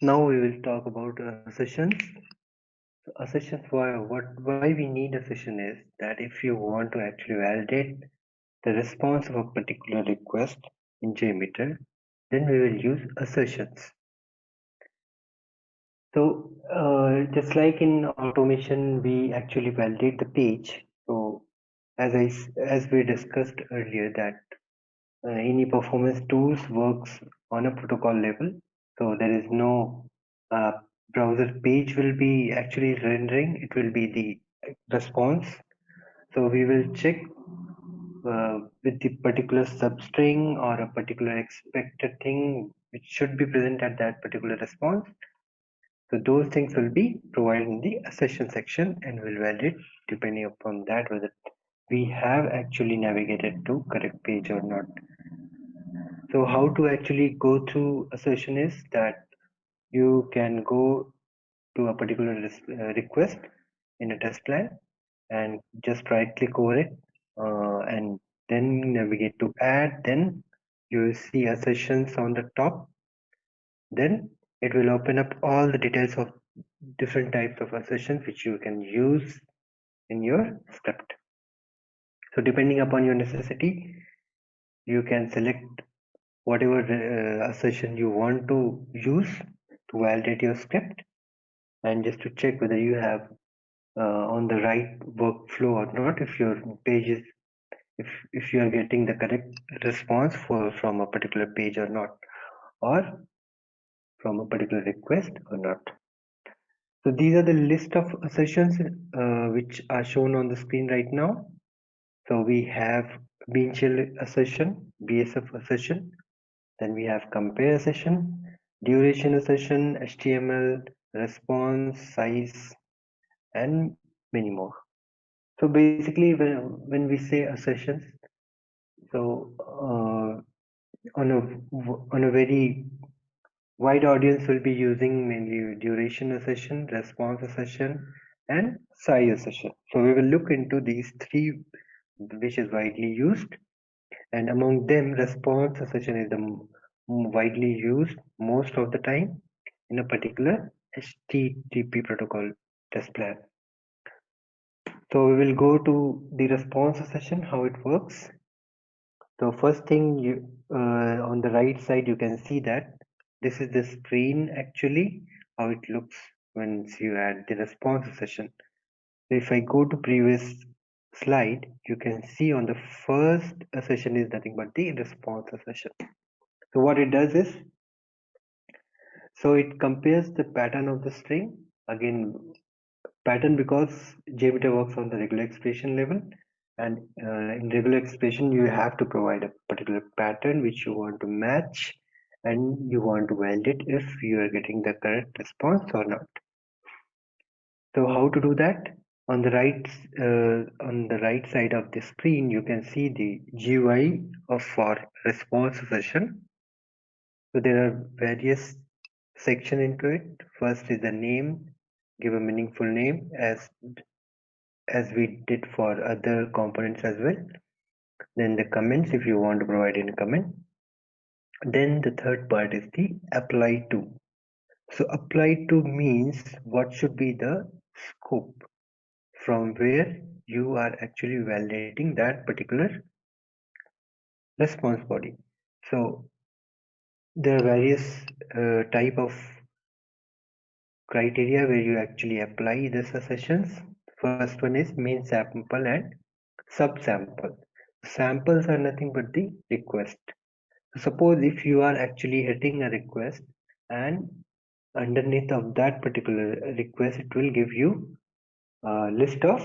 Now we will talk about sessions. Sessions, why we need a session is that if you want to actually validate the response of a particular request in JMeter, then we will use assertions. So just like in automation, we actually validate the page. So as we discussed earlier that any performance tools works on a protocol level. So there is no uh, browser page will be actually rendering. It will be the response. So we will check with the particular substring or a particular expected thing which should be present at that particular response. So those things will be provided in the assertion section and will validate depending upon that whether we have actually navigated to correct page or not. So how to actually go through assertion is that you can go to a particular request in a test plan and just right click over it and then navigate to add. Then you will see assertions on the top. Then it will open up all the details of different types of assertions which you can use in your script. So depending upon your necessity, you can select whatever assertion you want to use to validate your script, and just to check whether you have on the right workflow or not, if your page is if you are getting the correct response from a particular page or not, or from a particular request or not. So these are the list of assertions which are shown on the screen right now. So we have bean shell assertion, BSF assertion, then we have compare assertion, duration assertion, HTML, response, size, and many more. So basically, when we say assertions, so on a very wide audience will be using mainly duration assertion, response assertion, and size assertion. So we will look into these three, which is widely used, and among them, response assertion is the widely used most of the time in a particular HTTP protocol test plan. So we will go to the response assertion, how it works. So first thing you on the right side you can see that this is the screen actually how it looks once you add the response session. So if I go to previous slide, you can see on the first session is nothing but the response session. So what it does is, so it compares the pattern of the string. Again, pattern because JMeter works on the regular expression level, and in regular expression you have to provide a particular pattern which you want to match, and you want to validate if you are getting the correct response or not. So how to do that? On the right side of the screen you can see the GUI of for response session. So there are various section into it. First is the name, give a meaningful name as we did for other components as well. Then the comments, if you want to provide any comment. Then the third part is the apply to. So apply to means what should be the scope from where you are actually validating that particular response body. So there are various type of criteria where you actually apply these assertions. First one is main sample and subsample. Samples are nothing but the request. Suppose if you are actually hitting a request, and underneath of that particular request it will give you a list of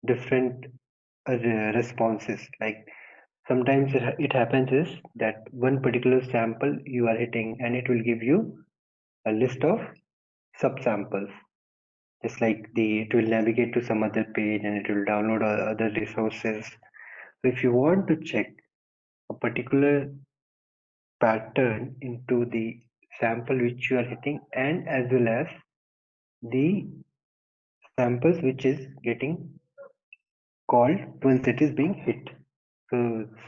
different responses. Like sometimes it happens is that one particular sample you are hitting and it will give you a list of subsamples. Just like it will navigate to some other page and it will download other resources. So if you want to check a particular pattern into the sample which you are hitting, and as well as the samples which is getting called once it is being hit.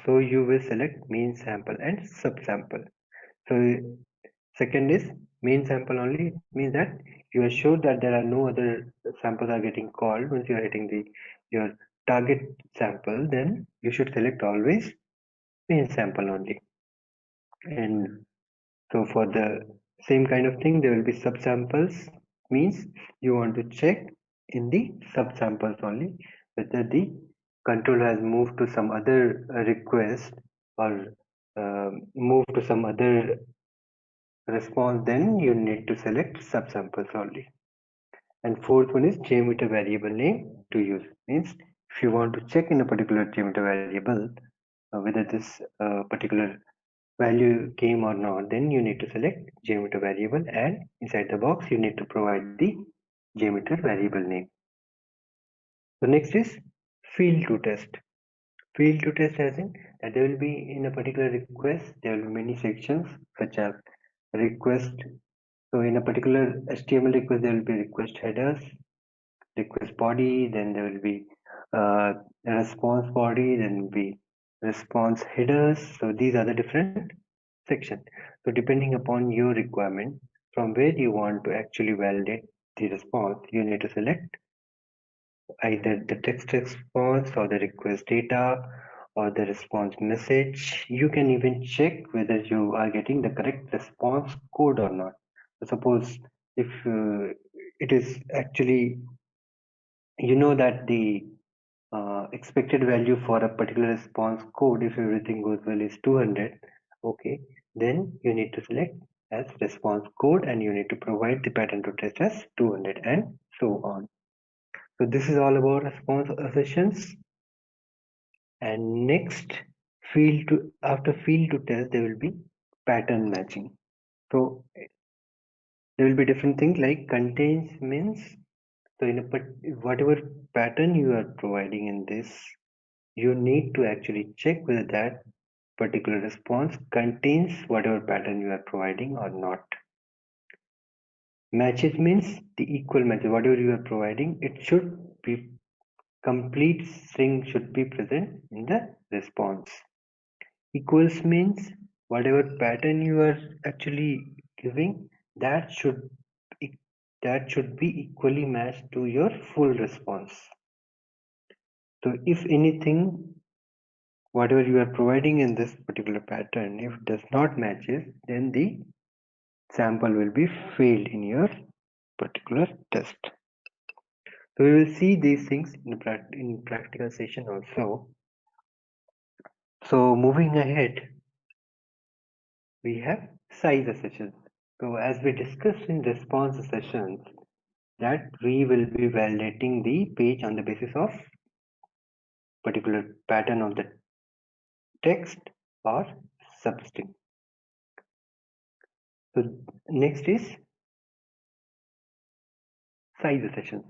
So you will select main sample and subsample. So Second is main sample only. It means that you are sure that there are no other samples are getting called once you are hitting your target sample, then you should select always main sample only. And so for the same kind of thing, there will be subsamples, means you want to check in the subsamples only whether the control has moved to some other request or moved to some other response, then you need to select subsamples only. And fourth one is JMeter variable name to use. Means if you want to check in a particular JMeter variable whether this particular value came or not, then you need to select JMeter variable, and inside the box you need to provide the JMeter variable name. So next is field to test. Field to test as in that there will be in a particular request, there will be many sections such as request. So in a particular HTML request, there will be request headers, request body, then there will be a response body, then will be response headers. So these are the different sections. So depending upon your requirement, from where you want to actually validate the response, you need to select either the text response or the request data or the response message. You can even check whether you are getting the correct response code or not. So suppose if it is actually, you know that the expected value for a particular response code, if everything goes well, is 200, okay, then you need to select as response code and you need to provide the pattern to test as 200 and so on. So this is all about response assertions. And next, after field to test, there will be pattern matching. So there will be different things like contains, means so in a whatever pattern you are providing in this, you need to actually check whether that particular response contains whatever pattern you are providing or not. Matches means the equal matches, whatever you are providing, it should be complete string should be present in the response. Equals means whatever pattern you are actually giving, that should be equally matched to your full response. So if anything, whatever you are providing in this particular pattern, if it does not matches, then the sample will be failed in your particular test. So we will see these things in practical session also. So moving ahead, we have size assertions. So as we discussed in response assertions, that we will be validating the page on the basis of particular pattern of the text or substring. So next is size assertions.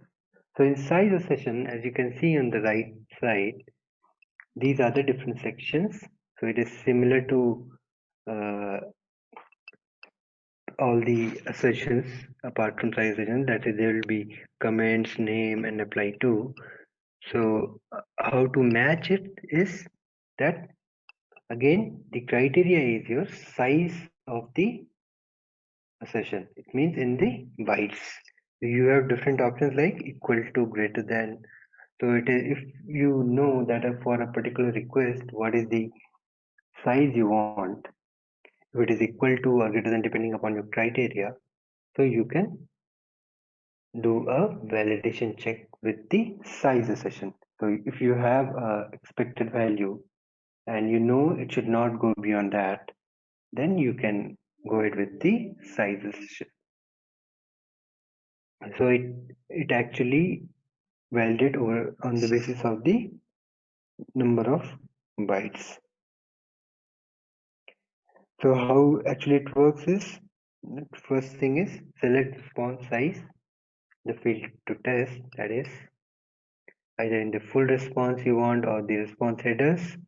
So in size assertion, as you can see on the right side, these are the different sections. So it is similar to all the assertions apart from size assertion, that is there will be comments, name and apply to. So how to match it is that again the criteria is your size of the assertion. It means in the bytes. You have different options like equal to, greater than. So it is, if you know that for a particular request what is the size you want, if it is equal to or greater than depending upon your criteria, so you can do a validation check with the size assertion. So if you have a expected value and you know it should not go beyond that, then you can go ahead with the size assertion. So it actually validates over on the basis of the number of bytes. So how actually it works is, the first thing is select response size, the field to test, that is either in the full response you want or the response headers,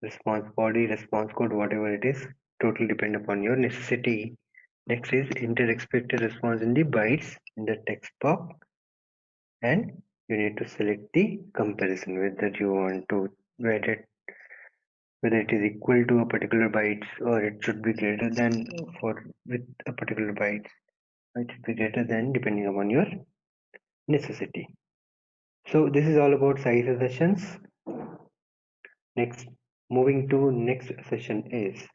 response body, response code, whatever it is, totally depend upon your necessity. Next is enter expected response in the bytes in the text box, and you need to select the comparison whether you want to validate whether it is equal to a particular bytes or it should be greater than for with a particular bytes. It should be greater than depending upon your necessity. So this is all about size assertions. Next, moving to next session is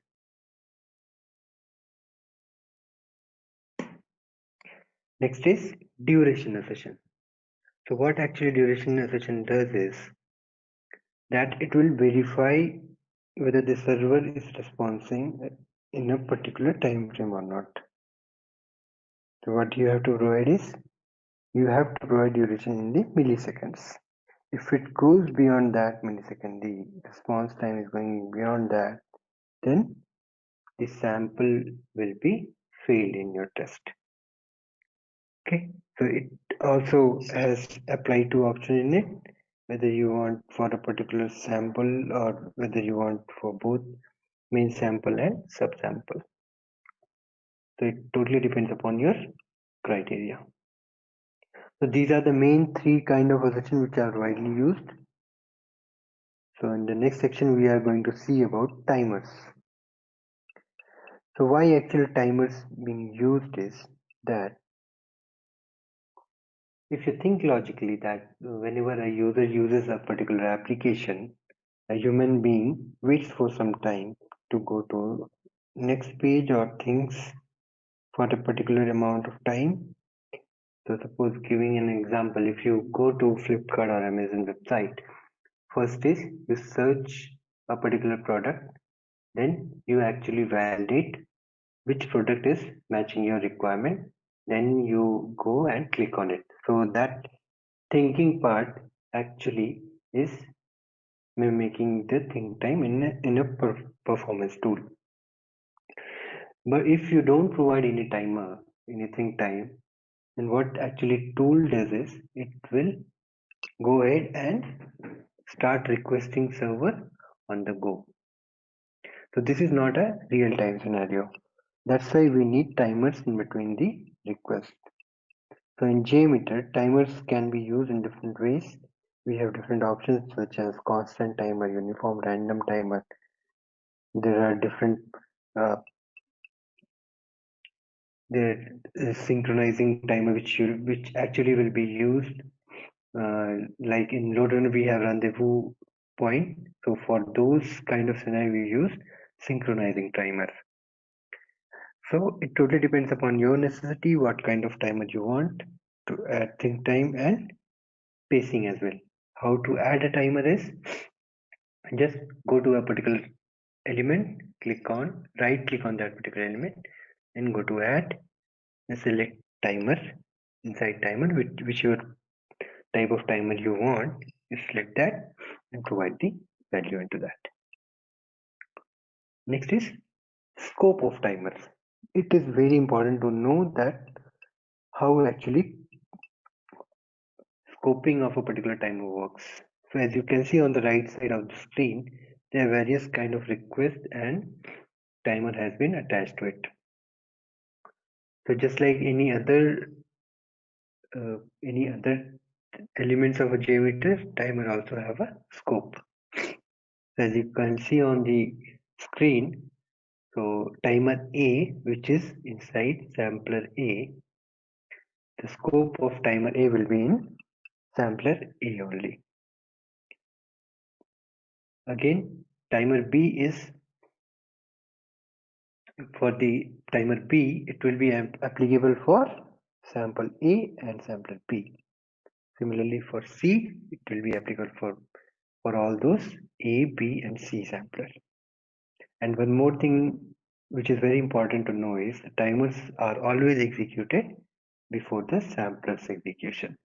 duration assertion. So what actually duration assertion does is that it will verify whether the server is responding in a particular time frame or not. So what you have to provide is you have to provide duration in the milliseconds. If it goes beyond that millisecond, the response time is going beyond that, then the sample will be failed in your test. Okay, so it also has apply to option in it, whether you want for a particular sample or whether you want for both main sample and subsample. So it totally depends upon your criteria. So these are the main three kind of assertion which are widely used. So in the next section we are going to see about timers. So why actual timers being used is that if you think logically that whenever a user uses a particular application, a human being waits for some time to go to next page or things for a particular amount of time. So suppose giving an example, if you go to Flipkart or Amazon website, first is you search a particular product, then you actually validate which product is matching your requirement, then you go and click on it. So that thinking part actually is mimicking the think time in a performance tool. But if you don't provide any timer, any think time, then what actually tool does is it will go ahead and start requesting server on the go. So this is not a real-time scenario. That's why we need timers in between the requests. So in JMeter, timers can be used in different ways. We have different options such as constant timer, uniform random timer. There are different there is synchronizing timer which actually will be used like in Loadrunner we have rendezvous point. So for those kind of scenario we use synchronizing timer. So it totally depends upon your necessity, what kind of timer you want to add think time and pacing as well. How to add a timer is just go to a particular element, right click on that particular element and go to add and select timer. Inside timer, whichever type of timer you want, you select that and provide the value into that. Next is scope of timers. It is very important to know that how actually scoping of a particular timer works. So as you can see on the right side of the screen, there are various kind of requests and timer has been attached to it. So just like any other elements of a JMeter, timer also have a scope. So as you can see on the screen, so timer A, which is inside sampler A, the scope of timer A will be in sampler A only. Again, timer B is for the timer B, it will be applicable for sample A and sampler B. Similarly for C, it will be applicable for all those A, B and C sampler. And one more thing which is very important to know is the timers are always executed before the sampler's execution.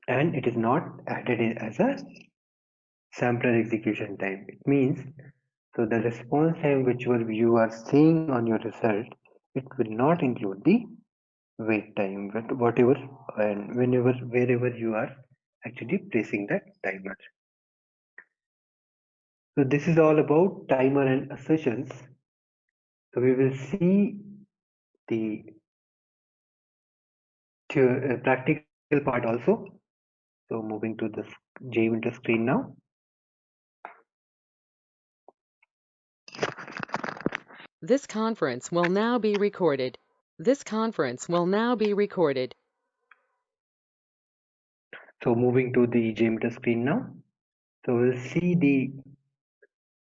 And it is not added in as a sampler execution time. It means so the response time which you are seeing on your result, it will not include the wait time, but whatever and whenever wherever you are actually placing that timer. So this is all about timer and assertions. So we will see the practical part also. So moving to the JMeter screen now. This conference will now be recorded. This conference will now be recorded. So moving to the JMeter screen now. So we'll see the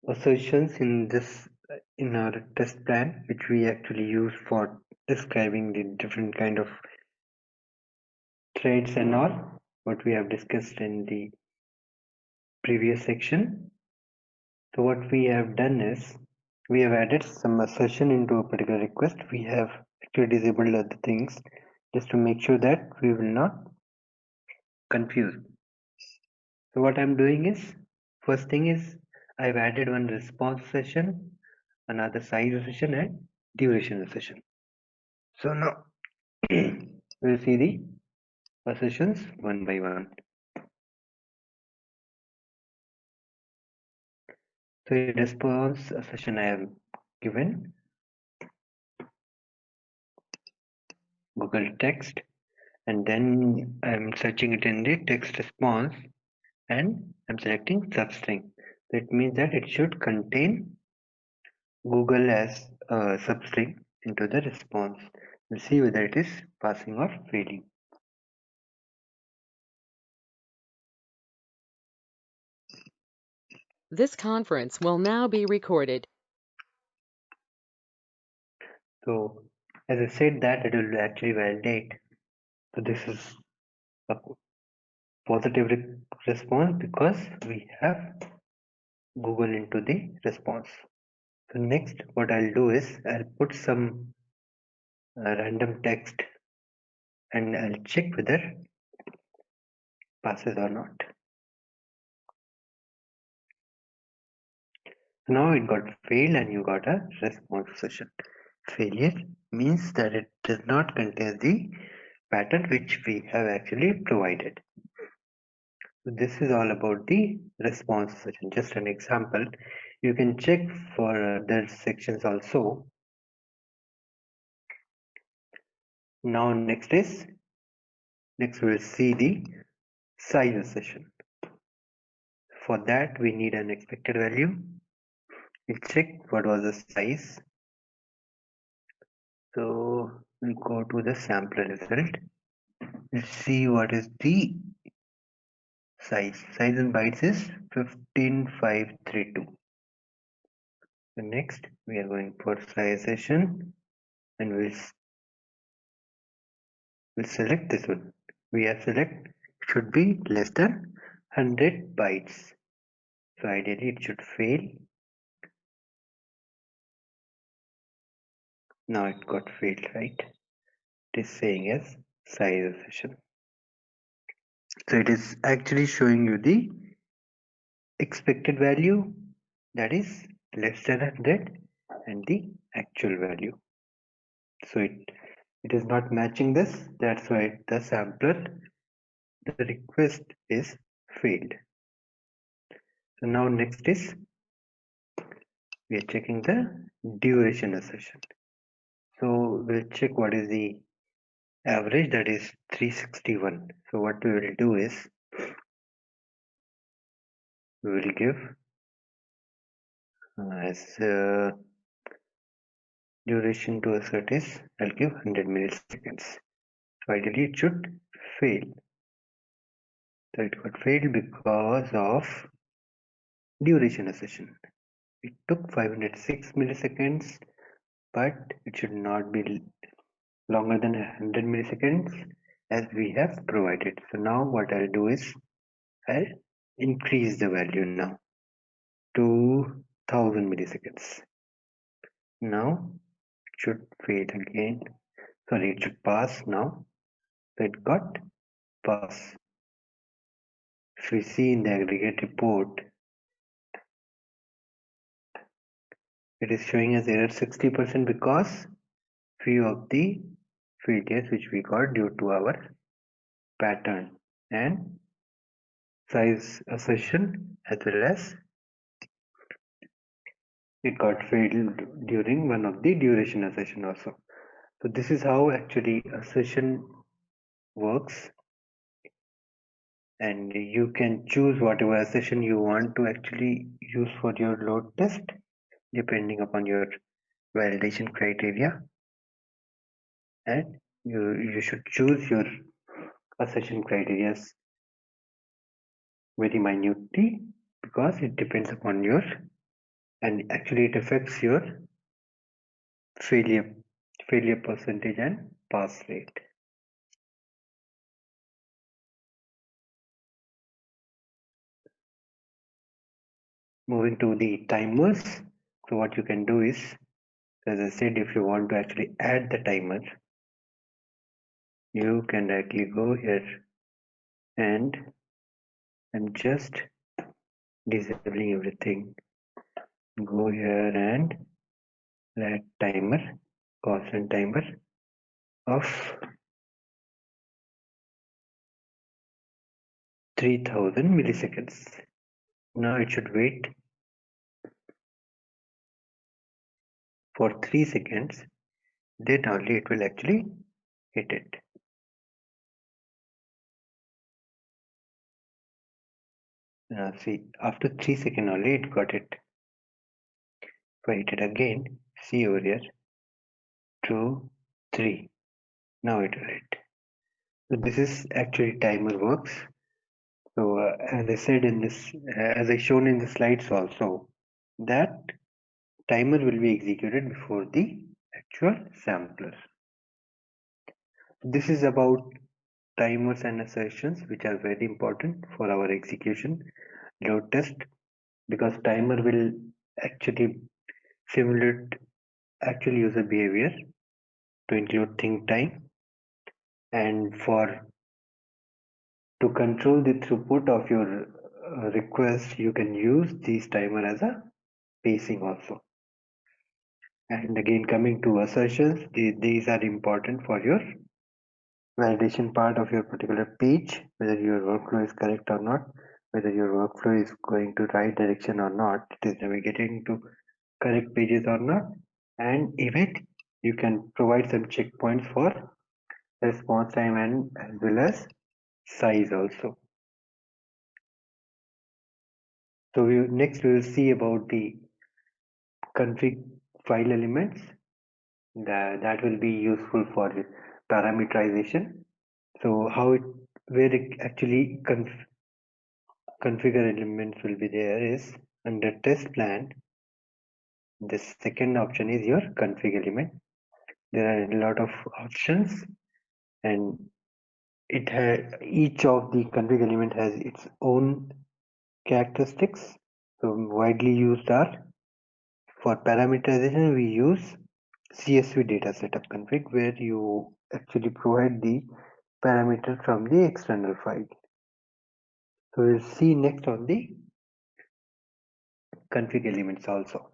assertions in our test plan, which we actually use for describing the different kind of threads and all, what we have discussed in the previous section. So what we have done is we have added some assertion into a particular request. We have actually disabled other things just to make sure that we will not confuse. So what I'm doing is, first thing is I've added one response session, another size session and duration session. So now we'll see the assertions one by one. So in response session I have given Google text, and then I'm searching it in the text response and I'm selecting substring. That means that it should contain Google as a substring into the response. We'll see whether it is passing or failing. This conference will now be recorded. So as I said that it will actually validate. So this is a positive response because we have Google into the response. So next what I'll do is I'll put some random text and I'll check whether passes or not. Now it got failed and you got a response session. Failure means that it does not contain the pattern which we have actually provided. So this is all about the response session. Just an example. You can check for other sections also. Now next we'll see the size session. For that we need an expected value. We'll check what was the size. So we go to the sample result. Let's see what is the size. Size in bytes is 15532. So next we are going for size session and we'll select this one. We have select should be less than 100 bytes. So ideally it should fail. Now it got failed, right? It is saying as size session. So it is actually showing you the expected value that is less than 100 and the actual value. So it is not matching this. That's why the sampler, the request is failed. So now next is we are checking the duration assertion. So we'll check what is the average, that is 361. So what we will do is we will give as duration to assert is I'll give 100 milliseconds. So ideally it should fail. So it got failed because of duration assertion. It took 506 milliseconds, but it should not be longer than 100 milliseconds as we have provided. So now what I'll do is I'll increase the value now to 1000 milliseconds. Now it should fade again. Sorry, it should pass now. So it got pass. If we see in the aggregate report, it is showing as error 60% because few of the failures which we got due to our pattern and size assertion, as well as it got failed during one of the duration assertion also. So this is how actually assertion works, and you can choose whatever assertion you want to actually use for your load test depending upon your validation criteria, and you should choose your assertion criteria very minutely because it depends upon your, and actually it affects your failure failure percentage and pass rate. Moving to the timers, so what you can do is, as I said, if you want to actually add the timer, you can directly go here and I'm just disabling everything. Go here and add timer, constant timer of 3000 milliseconds. Now it should wait for 3 seconds, then only it will actually hit it. Now see, after 3 seconds only it got it. If I hit it again, see over here, 2, 3. Now it will hit. So this is actually timer works. So as I said in this, as I shown in the slides also, that timer will be executed before the actual sampler. This is about timers and assertions, which are very important for our execution load test, because timer will actually simulate actual user behavior to include think time, and for to control the throughput of your request, you can use these timer as a pacing also. And again, coming to assertions, these are important for your validation part of your particular page, whether your workflow is correct or not, whether your workflow is going to right direction or not, it is navigating to correct pages or not, and even you can provide some checkpoints for response time and as well as size also. So next we will see about the config file elements that will be useful for parameterization. So how it, where it actually configure elements will be there is under test plan. The second option is your config element. There are a lot of options, and it has each of the config element has its own characteristics. So widely used are, for parameterization we use CSV data setup config, where you actually provide the parameter from the external file. So we'll see next on the config elements also.